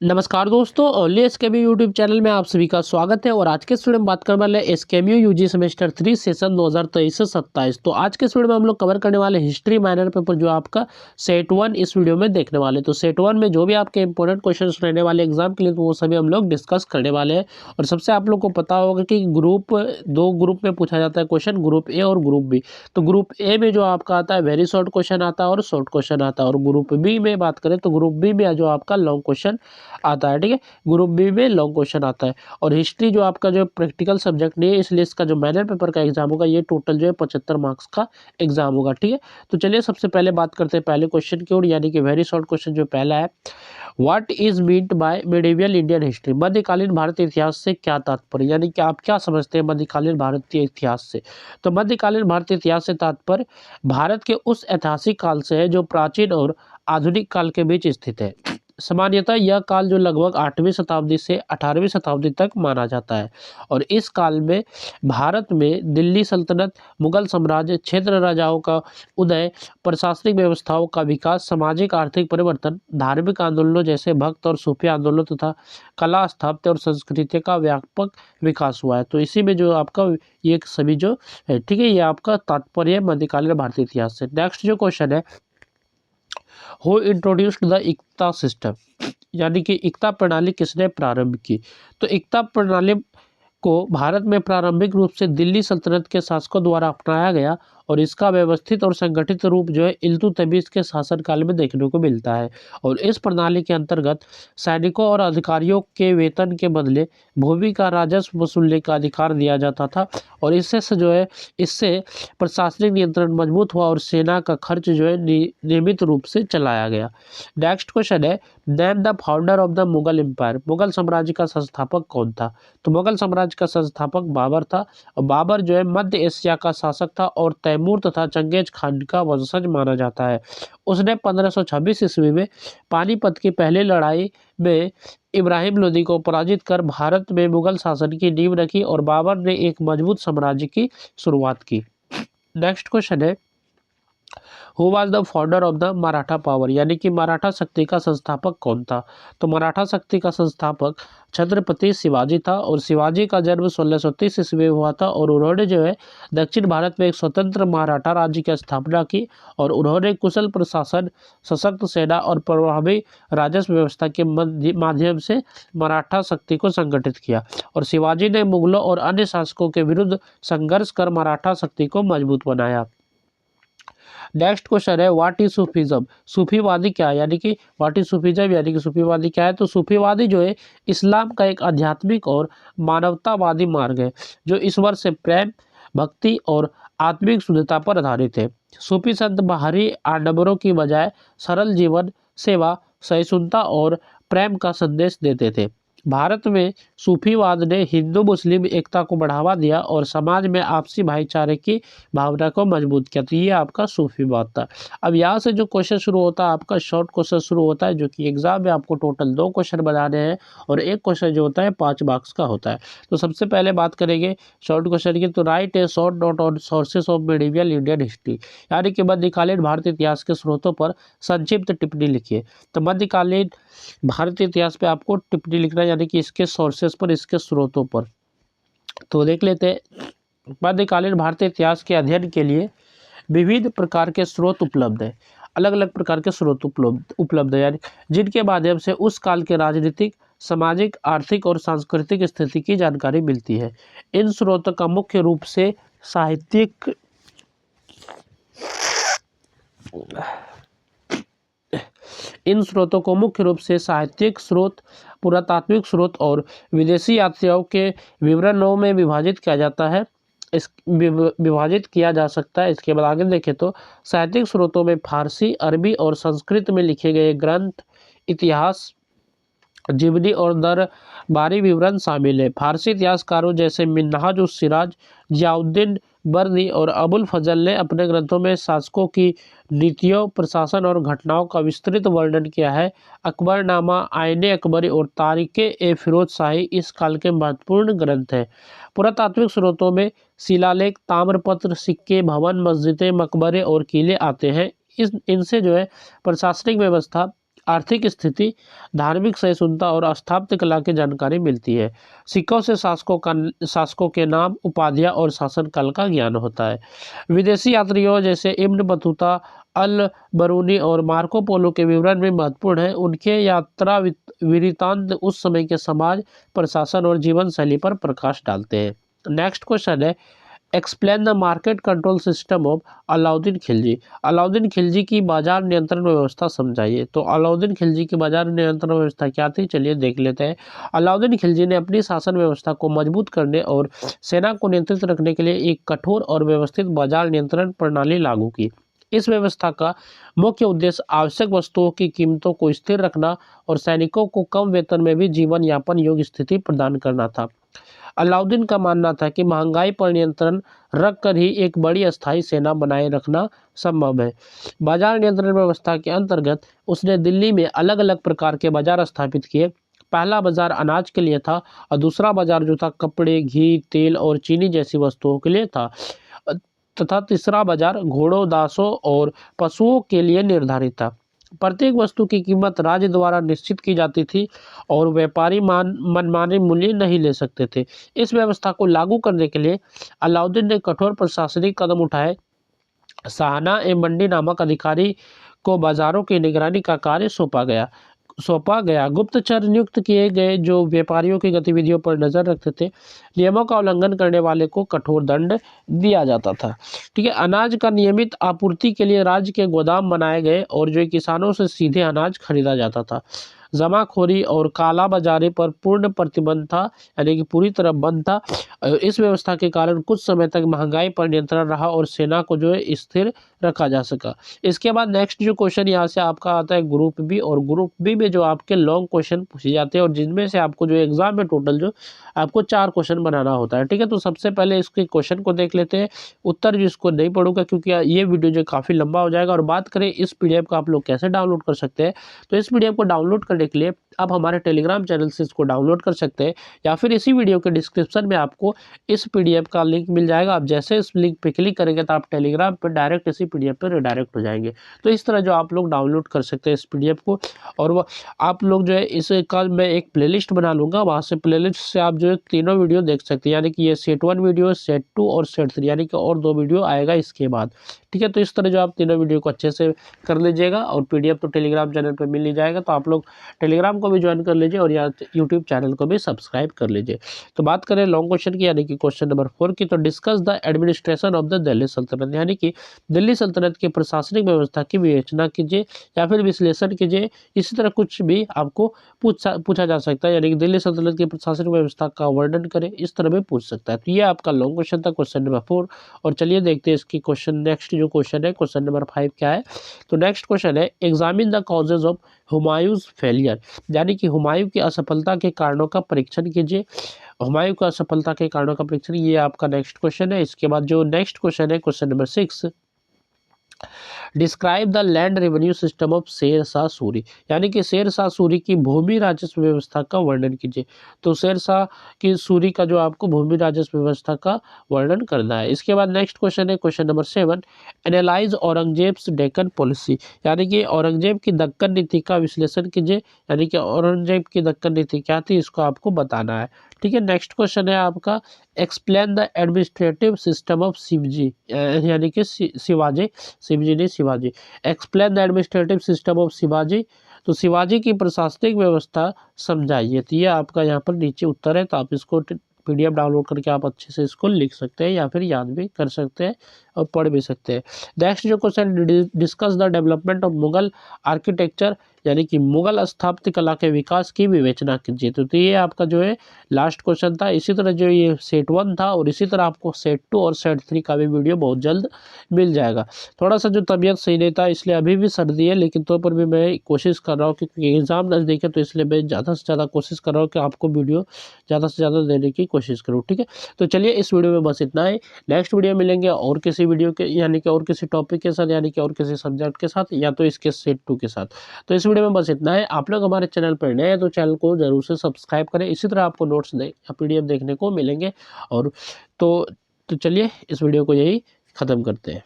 नमस्कार दोस्तों, only एसकेएमयू YouTube channel में आप सभी का स्वागत है। और आज के इस वीडियो में बात करने वाले एसकेएमयू यूजी सेमेस्टर 3 सेशन 2023 से 27। तो आज के इस वीडियो में हम लोग कवर करने वाले हिस्ट्री माइनर पेपर जो आपका सेट 1 इस वीडियो में देखने वाले। तो सेट 1 में जो भी आपके इंपॉर्टेंट क्वेश्चन रहने वाले एग्जाम के लिए, तो वो सभी हम लोग डिस्कस करने वाले हैं। और सबसे आप लोग को पता होगा कि दो ग्रुप में पूछा जाता है क्वेश्चन, ग्रुप ए और ग्रुप बी। तो ग्रुप ए में जो आपका आता है वेरी शॉर्ट क्वेश्चन आता है और शॉर्ट क्वेश्चन आता है। और ग्रुप बी में बात करें तो ग्रुप बी में जो आपका लॉन्ग क्वेश्चन आता है। ठीक है, ग्रुप बी में लॉन्ग क्वेश्चन आता है। और हिस्ट्री जो आपका जो प्रैक्टिकल सब्जेक्ट नहीं है, इसलिए इसका जो माइनर पेपर का एग्जाम होगा ये टोटल जो है 75 मार्क्स का एग्जाम होगा। ठीक है, तो चलिए सबसे पहले बात करते हैं पहले क्वेश्चन की ओर, यानी कि वेरी शॉर्ट क्वेश्चन जो पहला है, what is meant by medieval Indian history. मध्यकालीन भारतीय इतिहास से क्या तात्पर्य, यानी कि आप क्या समझते हैं मध्यकालीन भारतीय इतिहास से। तो मध्यकालीन भारतीय इतिहास से तात्पर्य भारत के उस ऐतिहासिक काल से है जो प्राचीन और आधुनिक काल के बीच स्थित है। सामान्यतः यह काल जो लगभग 8वीं शताब्दी से 18वीं शताब्दी तक माना जाता है। और इस काल में भारत में दिल्ली सल्तनत, मुगल साम्राज्य, क्षेत्र राजाओं का उदय, प्रशासनिक व्यवस्थाओं का विकास, सामाजिक आर्थिक परिवर्तन, धार्मिक आंदोलनों जैसे भक्त और सूफी आंदोलन तथा कला, स्थापत्य और संस्कृति का व्यापक विकास हुआ है। तो इसी में जो आपका ये सभी जो है, ठीक है, ये आपका तात्पर्य है मध्यकालीन भारतीय इतिहास से। नेक्स्ट जो क्वेश्चन है, हु इंट्रोड्यूस्ड द इक्ता सिस्टम, यानी कि इक्ता प्रणाली किसने प्रारंभ की। तो इक्ता प्रणाली को भारत में प्रारंभिक रूप से दिल्ली सल्तनत के शासकों द्वारा अपनाया गया। और इसका व्यवस्थित और संगठित रूप जो है इल्तुतमिश के शासनकाल में देखने को मिलता है। और इस प्रणाली के अंतर्गत सैनिकों और अधिकारियों के वेतन के बदले भूमि का राजस्व वसूलने का अधिकार दिया जाता था। और इससे प्रशासनिक नियंत्रण मजबूत हुआ और सेना का खर्च जो है नियमित रूप से चलाया गया। नेक्स्ट क्वेश्चन है, name the founder of the Mughal empire. Mughal साम्राज्य का संस्थापक कौन था। तो मुगल साम्राज्य का संस्थापक बाबर था। और बाबर जो है मध्य एशिया का शासक था और तैमूर तथा चंगेज खान का वंशज माना जाता है। उसने 1526 ईस्वी में पानीपत की पहली लड़ाई में इब्राहिम लोदी को पराजित कर भारत में मुगल शासन की नींव रखी और बाबर ने एक मजबूत साम्राज्य की शुरुआत की। नेक्स्ट क्वेश्चन है, who was the founder of the Maratha power, यानी कि मराठा शक्ति का संस्थापक कौन था। तो मराठा शक्ति का संस्थापक छत्रपति शिवाजी था। और शिवाजी का जन्म 1630 ईस्वी में हुआ था। और उन्होंने जो है दक्षिण भारत में एक स्वतंत्र मराठा राज्य की स्थापना की। और उन्होंने कुशल प्रशासन, सशक्त सेना और प्रभावी राजस्व व्यवस्था के माध्यम से मराठा शक्ति को संगठित किया। और शिवाजी ने मुगलों और अन्य शासकों के विरुद्ध संघर्ष कर मराठा शक्ति को मजबूत बनाया। नेक्स्ट क्वेश्चन है, व्हाट इज सूफीज्म। सूफीवादी क्या है, यानी कि व्हाट इज सूफीज्म, यानी कि सूफीवादी क्या है। तो सूफीवादी जो है इस्लाम का एक आध्यात्मिक और मानवतावादी मार्ग है जो ईश्वर से प्रेम, भक्ति और आत्मिक शुद्धता पर आधारित है। सूफी संत बाहरी आडंबरों की बजाय सरल जीवन, सेवा, सहिष्णुता और प्रेम का संदेश देते थे। भारत में सूफीवाद ने हिंदू मुस्लिम एकता को बढ़ावा दिया और समाज में आपसी भाईचारे की भावना को मजबूत किया। तो ये आपका सूफीवाद था। अब यहाँ से जो क्वेश्चन शुरू होता है, आपका शॉर्ट क्वेश्चन शुरू होता है, जो कि एग्जाम में आपको टोटल 2 क्वेश्चन बनाने हैं और एक क्वेश्चन जो होता है 5 मार्क्स का होता है। तो सबसे पहले बात करेंगे शॉर्ट क्वेश्चन की। तो right A short note on sources of medieval Indian history, यानी कि मध्यकालीन भारतीय इतिहास के स्रोतों पर संक्षिप्त टिप्पणी लिखिए। तो मध्यकालीन भारतीय इतिहास पे आपको टिप्पणी लिखना है, यानी कि इसके सोर्सेस पर, इसके स्रोतों पर। तो देख लेते हैं, मध्यकालीन भारतीय इतिहास के अध्ययन के लिए विविध प्रकार के स्रोत उपलब्ध है। अलग अलग प्रकार के स्रोत उपलब्ध है, यानी जिनके माध्यम से उस काल के राजनीतिक, सामाजिक, आर्थिक और सांस्कृतिक स्थिति की जानकारी मिलती है। इन स्रोतों का मुख्य रूप से साहित्यिक इन स्रोतों को मुख्य रूप से साहित्यिक स्रोत, पुरातात्विक स्रोत और विदेशी यात्राओं के विवरणों में विभाजित किया जाता है। विभाजित किया जा सकता है। इसके बाद आगे देखें तो साहित्यिक स्रोतों में फारसी, अरबी और संस्कृत में लिखे गए ग्रंथ, इतिहास, जीवनी और दरबारी विवरण शामिल है। फारसी इतिहासकारों जैसे मिन्हाज उस सिराज, जियाउद्दीन बर्दी और अबुल फजल ने अपने ग्रंथों में शासकों की नीतियों, प्रशासन और घटनाओं का विस्तृत वर्णन किया है। अकबरनामा, आईने अकबरी और तारीखे ए फिरोज शाही इस काल के महत्वपूर्ण ग्रंथ हैं। पुरातात्विक स्रोतों में शिलालेख, ताम्रपत्र, सिक्के, भवन, मस्जिदें, मकबरे और किले आते हैं। इनसे जो है प्रशासनिक व्यवस्था, आर्थिक स्थिति, धार्मिक सहिष्णुता और स्थापत्य कला की जानकारी मिलती है। सिक्कों से शासकों के नाम, उपाधियां और शासन काल का ज्ञान होता है। विदेशी यात्रियों जैसे इब्न बतूता, अल बरूनी और मार्को पोलो के विवरण भी महत्वपूर्ण हैं। उनके यात्रा वृत्तांत उस समय के समाज, प्रशासन और जीवन शैली पर प्रकाश डालते हैं। नेक्स्ट क्वेश्चन है, explain the market control system of Alauddin Khilji. Alauddin Khilji की बाजार नियंत्रण व्यवस्था समझाइए। तो अलाउद्दीन खिलजी की बाजार नियंत्रण व्यवस्था क्या थी, चलिए देख लेते हैं। अलाउद्दीन खिलजी ने अपनी शासन व्यवस्था को मजबूत करने और सेना को नियंत्रित रखने के लिए एक कठोर और व्यवस्थित बाजार नियंत्रण प्रणाली लागू की। इस व्यवस्था का मुख्य उद्देश्य आवश्यक वस्तुओं की कीमतों को स्थिर रखना और सैनिकों को कम वेतन में भी जीवन यापन योग्य स्थिति प्रदान करना था। अलाउद्दीन का मानना था कि महंगाई पर नियंत्रण रखकर ही एक बड़ी अस्थायी सेना बनाए रखना संभव है। बाजार नियंत्रण व्यवस्था के अंतर्गत उसने दिल्ली में अलग अलग प्रकार के बाजार स्थापित किए। पहला बाजार अनाज के लिए था और दूसरा बाजार जो था कपड़े, घी, तेल और चीनी जैसी वस्तुओं के लिए था, तथा तीसरा बाजार घोड़ों, दासों और पशुओं के लिए निर्धारित था। प्रत्येक वस्तु की कीमत राज्य द्वारा निश्चित की जाती थी और व्यापारी मनमाने मूल्य नहीं ले सकते थे। इस व्यवस्था को लागू करने के लिए अलाउद्दीन ने कठोर प्रशासनिक कदम उठाए। शाहना ए मंडी नामक अधिकारी को बाजारों की निगरानी का कार्य सौंपा गया। गुप्तचर नियुक्त किए गए जो व्यापारियों की गतिविधियों पर नजर रखते थे। नियमों का उल्लंघन करने वाले को कठोर दंड दिया जाता था। ठीक है, अनाज का नियमित आपूर्ति के लिए राज्य के गोदाम बनाए गए और जो किसानों से सीधे अनाज खरीदा जाता था। जमाखोरी और काला बाजारी पर पूर्ण प्रतिबंध था, यानी कि पूरी तरह बंद था। इस व्यवस्था के कारण कुछ समय तक महंगाई पर नियंत्रण रहा और सेना को जो है स्थिर रखा जा सका। इसके बाद नेक्स्ट जो क्वेश्चन यहाँ से आपका आता है ग्रुप बी, और ग्रुप बी में जो आपके लॉन्ग क्वेश्चन पूछे जाते हैं और जिनमें से आपको जो एग्जाम में टोटल जो आपको 4 क्वेश्चन बनाना होता है। ठीक है, तो सबसे पहले इसके क्वेश्चन को देख लेते हैं। उत्तर जो इसको नहीं पढ़ूंगा क्योंकि ये वीडियो जो काफ़ी लंबा हो जाएगा। और बात करें इस पीडीएफ का आप लोग कैसे डाउनलोड कर सकते हैं, तो इस पीडीएफ को डाउनलोड करने के लिए आप हमारे टेलीग्राम चैनल से इसको डाउनलोड कर सकते हैं, या फिर इसी वीडियो के डिस्क्रिप्शन में आपको इस पीडीएफ का लिंक मिल जाएगा। आप जैसे इस लिंक पे क्लिक करेंगे तो आप टेलीग्राम पर डायरेक्ट इसी पीडीएफ पर रिडायरेक्ट हो जाएंगे। तो इस तरह जो आप लोग डाउनलोड कर सकते हैं इस पीडीएफ को, और वो आप लोग जो है इसका मैं एक प्लेलिस्ट बना लूँगा, वहाँ से प्लेलिस्ट से आप जो है तीनों वीडियो देख सकते हैं। यानी कि ये सेट 1 वीडियो, सेट 2 और सेट 3, यानी कि और 2 वीडियो आएगा इसके बाद। ठीक है, तो इस तरह जो आप तीनों वीडियो को अच्छे से कर लीजिएगा, और पीडीएफ तो टेलीग्राम चैनल पर मिल ही जाएगा। तो आप लोग टेलीग्राम को भी ज्वाइन कर लीजिए और यहाँ यूट्यूब चैनल को भी सब्सक्राइब कर लीजिए। तो बात करें लॉन्ग क्वेश्चन की, यानी कि क्वेश्चन नंबर 4 की, तो discuss the administration of the Delhi सल्तनत, यानी कि दिल्ली सल्तनत की प्रशासनिक व्यवस्था की विवेचना कीजिए या फिर विश्लेषण कीजिए। इसी तरह कुछ भी आपको पूछा जा सकता है, यानी कि दिल्ली सल्तनत की प्रशासनिक व्यवस्था का वर्णन करें, इस तरह भी पूछ सकता है। तो ये आपका लॉन्ग क्वेश्चन था, क्वेश्चन नंबर 4। और चलिए देखते हैं इसकी क्वेश्चन नेक्स्ट जो क्वेश्चन है, क्वेश्चन नंबर 5 क्या है। तो नेक्स्ट क्वेश्चन है, examine the causes of Humayun's failure, यानी कि हुमायूं की असफलता के कारणों का परीक्षण कीजिए। हुमायूं का असफलता के कारणों का परीक्षण, ये आपका नेक्स्ट क्वेश्चन है। इसके बाद जो नेक्स्ट क्वेश्चन है, question number 6, describe the land revenue system of Sher Shah Suri, यानी कि शेर शाह सूरी की भूमि राजस्व व्यवस्था का वर्णन कीजिए। तो शेर शाह की सूरी का जो आपको भूमि राजस्व व्यवस्था का वर्णन करना है। इसके बाद नेक्स्ट क्वेश्चन है, question number 7, analyse Aurangzeb's Deccan policy, यानी कि औरंगजेब की दक्कन नीति का विश्लेषण कीजिए। यानी कि औरंगजेब की दक्कन नीति क्या थी, इसको आपको बताना है। ठीक है, नेक्स्ट क्वेश्चन है आपका, explain the administrative system of Shivji, यानी कि शिवाजी, शिवजी नहीं Shivaji. Explain the administrative system of Shivaji, तो शिवाजी की प्रशासनिक व्यवस्था समझाइए। तो ये आपका यहाँ पर नीचे उत्तर है, तो आप इसको पीडीएफ डाउनलोड करके आप अच्छे से इसको लिख सकते हैं या फिर याद भी कर सकते हैं और पढ़ भी सकते हैं। नेक्स्ट जो question, discuss the development of Mughal architecture, यानी कि मुगल स्थापत्य कला के विकास की विवेचना कीजिए। तो ये आपका जो है लास्ट क्वेश्चन था। इसी तरह जो ये सेट 1 था, और इसी तरह आपको सेट 2 और सेट 3 का भी वीडियो बहुत जल्द मिल जाएगा। थोड़ा सा जो तबीयत सही नहीं था, इसलिए अभी भी सर्दी है, लेकिन तो पर भी मैं कोशिश कर रहा हूँ क्योंकि एग्ज़ाम नज़दीक है, तो इसलिए मैं ज़्यादा से ज़्यादा कोशिश कर रहा हूँ कि आपको वीडियो ज़्यादा से ज़्यादा देने की कोशिश करूँ। ठीक है, तो चलिए इस वीडियो में बस इतना ही। नेक्स्ट वीडियो मिलेंगे और किसी वीडियो के, यानी कि और किसी टॉपिक के साथ, यानी कि और किसी सब्जेक्ट के साथ, या तो इसके सेट 2 के साथ। तो इस वीडियो में बस इतना है। आप लोग हमारे चैनल पर नए हैं तो चैनल को जरूर से सब्सक्राइब करें। इसी तरह आपको नोट्स या पीडीएफ देखने को मिलेंगे। और तो चलिए इस वीडियो को यही ख़त्म करते हैं।